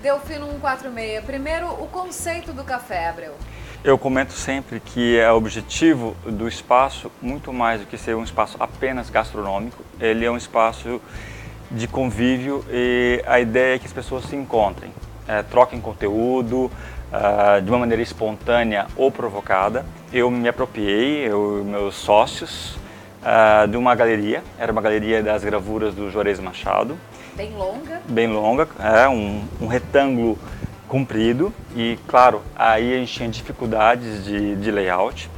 Delfino 146, primeiro o conceito do café, Abreu. Eu comento sempre que é o objetivo do espaço, muito mais do que ser um espaço apenas gastronômico, ele é um espaço de convívio e a ideia é que as pessoas se encontrem, troquem conteúdo de uma maneira espontânea ou provocada. Eu me apropriei, eu e meus sócios, de uma galeria, era uma galeria das gravuras do Juarez Machado. Bem longa? Bem longa, um retângulo comprido e, claro, aí a gente tinha dificuldades de layout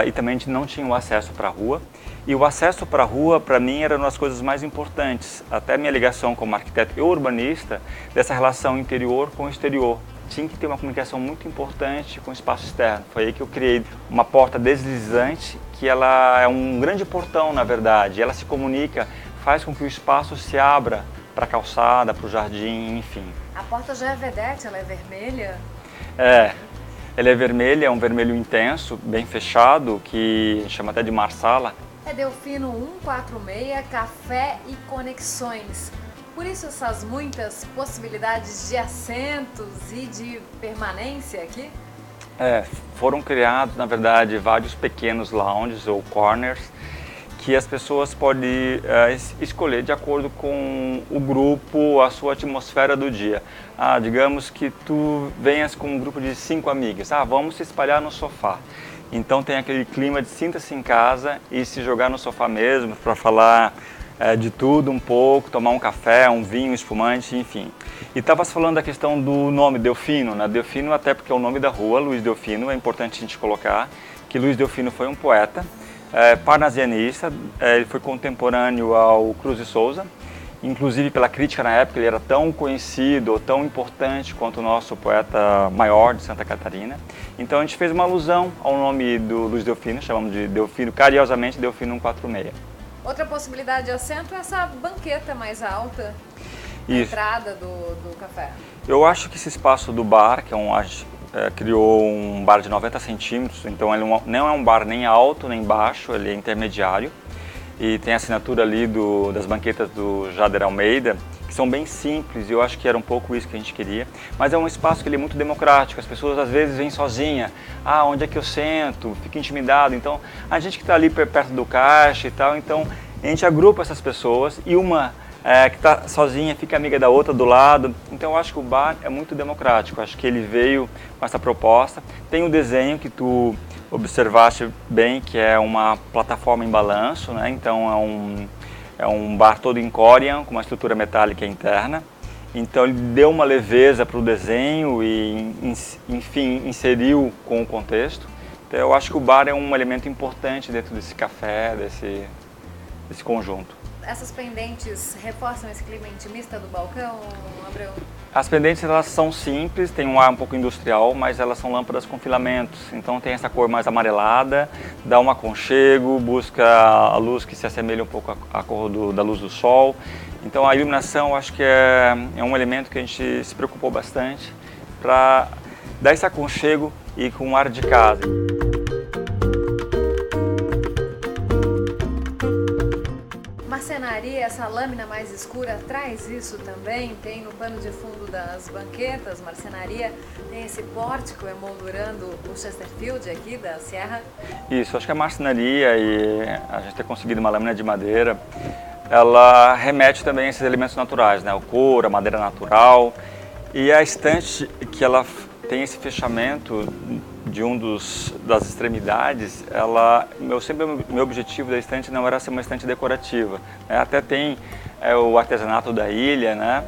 e também a gente não tinha o acesso para a rua. E o acesso para a rua, para mim, era uma das coisas mais importantes. Até minha ligação como arquiteto e urbanista, dessa relação interior com o exterior. Tinha que ter uma comunicação muito importante com o espaço externo. Foi aí que eu criei uma porta deslizante, que ela é um grande portão, na verdade. Ela se comunica, faz com que o espaço se abra para a calçada, para o jardim, enfim. A porta já é vedete, ela é vermelha? Ela é vermelha, é um vermelho intenso, bem fechado, que a gente chama até de marsala. É Delfino 146, café e conexões. Por isso essas muitas possibilidades de assentos e de permanência aqui? Foram criados, na verdade, vários pequenos lounges ou corners que as pessoas podem escolher de acordo com o grupo, a sua atmosfera do dia. Digamos que tu venhas com um grupo de 5 amigas, vamos se espalhar no sofá. Então tem aquele clima de sinta-se em casa e se jogar no sofá mesmo para falar de tudo um pouco, tomar um café, um vinho, espumante, enfim. E estava falando da questão do nome Delfino, né? Delfino até porque é o nome da rua, Luiz Delfino, é importante a gente colocar que Luiz Delfino foi um poeta, parnasianista, ele foi contemporâneo ao Cruz de Souza, inclusive pela crítica na época ele era tão conhecido, tão importante quanto o nosso poeta maior de Santa Catarina. Então a gente fez uma alusão ao nome do Luiz Delfino, chamamos de Delfino, carinhosamente Delfino 146. Outra possibilidade de assento é essa banqueta mais alta, na entrada do café. Eu acho que esse espaço do bar, que criou um bar de 90 centímetros, então ele não é um bar nem alto nem baixo, ele é intermediário. E tem a assinatura ali das banquetas do Jader Almeida, que são bem simples, e eu acho que era um pouco isso que a gente queria. Mas é um espaço que ele é muito democrático, as pessoas às vezes vêm sozinha. Onde é que eu sento? Fica intimidado. Então, a gente que está ali perto do caixa e tal, então a gente agrupa essas pessoas e uma que está sozinha fica amiga da outra do lado. Então eu acho que o bar é muito democrático, acho que ele veio com essa proposta. Tem o desenho que tu observaste bem, que é uma plataforma em balanço, né? Então é um bar todo em corian, com uma estrutura metálica interna. Então ele deu uma leveza para o desenho e, enfim, inseriu com o contexto. Então eu acho que o bar é um elemento importante dentro desse café, desse conjunto. Essas pendentes reforçam esse clima intimista do balcão, Abreu? As pendentes elas são simples, tem um ar um pouco industrial, mas elas são lâmpadas com filamentos. Então tem essa cor mais amarelada, dá um aconchego, busca a luz que se assemelha um pouco à cor da luz do sol. Então a iluminação acho que é um elemento que a gente se preocupou bastante para dar esse aconchego e com um ar de casa. Marcenaria, essa lâmina mais escura, traz isso também? Tem no pano de fundo das banquetas, marcenaria, tem esse pórtico emoldurando o Chesterfield aqui da Sierra? Isso, acho que a marcenaria e a gente ter conseguido uma lâmina de madeira, ela remete também a esses elementos naturais, né? O couro, a madeira natural e a estante que ela tem esse fechamento de das extremidades, meu objetivo da estante não era ser uma estante decorativa, né? Até tem o artesanato da ilha, né?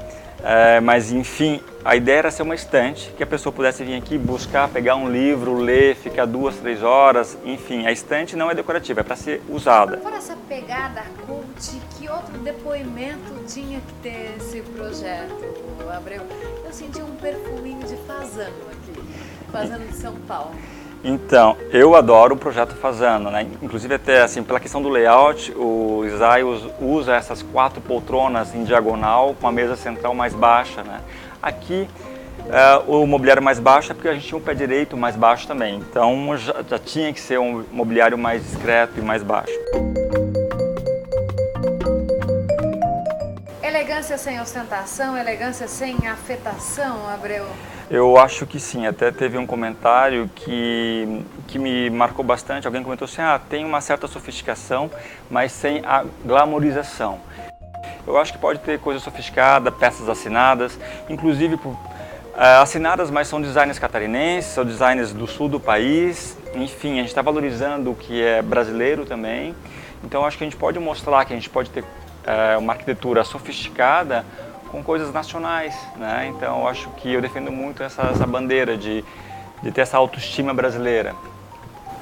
Mas enfim, a ideia era ser uma estante que a pessoa pudesse vir aqui buscar, pegar um livro, ler, ficar 2, 3 horas, enfim, a estante não é decorativa, é para ser usada. Fora essa pegada cult, que outro depoimento tinha que ter esse projeto, Abreu? Eu senti um perfuminho de fazano aqui. Fazano de São Paulo. Então, eu adoro o projeto Fazano, né? Inclusive até assim, pela questão do layout, o Isai usa essas 4 poltronas em diagonal com a mesa central mais baixa, né? Aqui o mobiliário mais baixo é porque a gente tinha um pé direito mais baixo também, então já tinha que ser um mobiliário mais discreto e mais baixo. Elegância sem ostentação, elegância sem afetação, Abreu? Eu acho que sim, até teve um comentário que me marcou bastante. Alguém comentou assim, tem uma certa sofisticação, mas sem a glamorização. Eu acho que pode ter coisa sofisticada, peças assinadas, inclusive assinadas, mas são designers catarinenses, são designers do sul do país. Enfim, a gente está valorizando o que é brasileiro também. Então acho que a gente pode mostrar que a gente pode ter uma arquitetura sofisticada com coisas nacionais, né? Então eu acho que eu defendo muito essa bandeira de ter essa autoestima brasileira.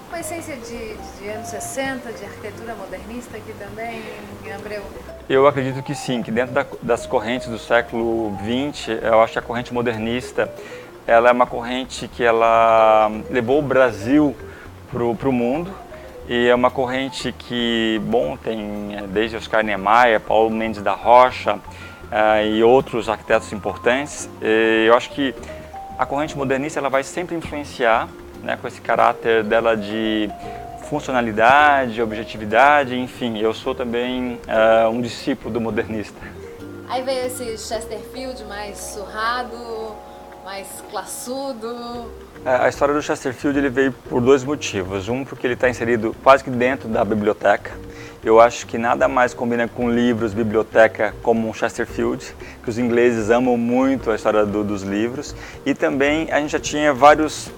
Uma essência de anos 60, de arquitetura modernista aqui também, em Abreu? Eu acredito que sim, que dentro das correntes do século XX, eu acho que a corrente modernista, ela é uma corrente que ela levou o Brasil para o mundo, e é uma corrente que, bom, tem desde Oscar Niemeyer, Paulo Mendes da Rocha e outros arquitetos importantes. Eu acho que a corrente modernista ela vai sempre influenciar, né, com esse caráter dela de funcionalidade, objetividade, enfim, eu sou também um discípulo do modernista. Aí veio esse Chesterfield mais surrado, mais classudo. A história do Chesterfield ele veio por dois motivos. Um, porque ele está inserido quase que dentro da biblioteca. Eu acho que nada mais combina com livros, biblioteca, como um Chesterfield, que os ingleses amam muito a história dos livros. E também a gente já tinha várias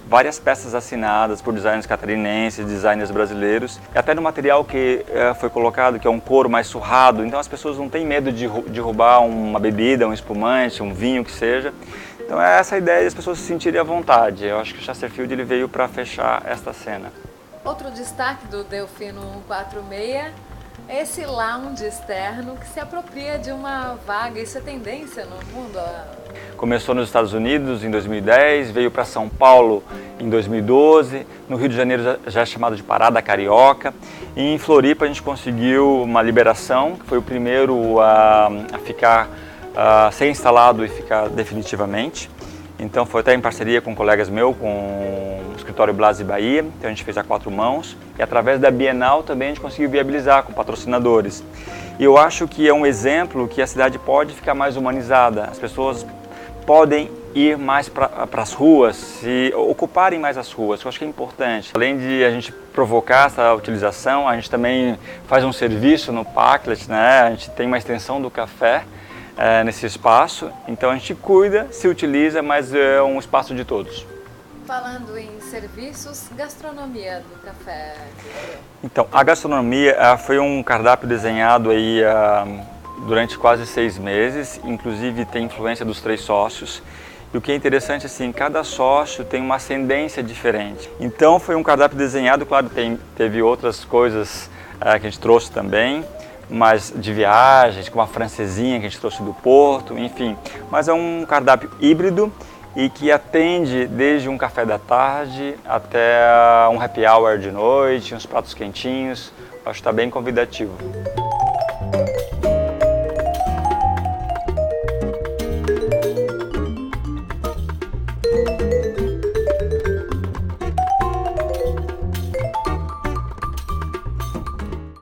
peças assinadas por designers catarinenses, designers brasileiros. E até no material que foi colocado, que é um couro mais surrado, então as pessoas não têm medo de roubar uma bebida, um espumante, um vinho, que seja. Então é essa a ideia de as pessoas se sentirem à vontade. Eu acho que o Chesterfield ele veio para fechar esta cena. Outro destaque do Delfino 146, esse lounge externo que se apropria de uma vaga, isso é tendência no mundo? Começou nos Estados Unidos em 2010, veio para São Paulo em 2012, no Rio de Janeiro já é chamado de Parada Carioca, e em Floripa a gente conseguiu uma liberação, que foi o primeiro a ficar ser instalado e ficar definitivamente. Então foi até em parceria com colegas meus, com o escritório Blasi Bahia, então a gente fez a 4 mãos e através da Bienal também a gente conseguiu viabilizar com patrocinadores. E eu acho que é um exemplo que a cidade pode ficar mais humanizada, as pessoas podem ir mais para as ruas, se ocuparem mais as ruas, que eu acho que é importante. Além de a gente provocar essa utilização, a gente também faz um serviço no Parklet, né? A gente tem uma extensão do café nesse espaço, então a gente cuida, se utiliza, mas é um espaço de todos. Falando em serviços, gastronomia do café. Então, a gastronomia foi um cardápio desenhado aí durante quase 6 meses, inclusive tem influência dos 3 sócios. E o que é interessante, assim, cada sócio tem uma ascendência diferente. Então foi um cardápio desenhado, claro, teve outras coisas que a gente trouxe também, mas de viagens, como a francesinha que a gente trouxe do Porto, enfim. Mas é um cardápio híbrido e que atende desde um café da tarde até um happy hour de noite, uns pratos quentinhos. Acho que está bem convidativo.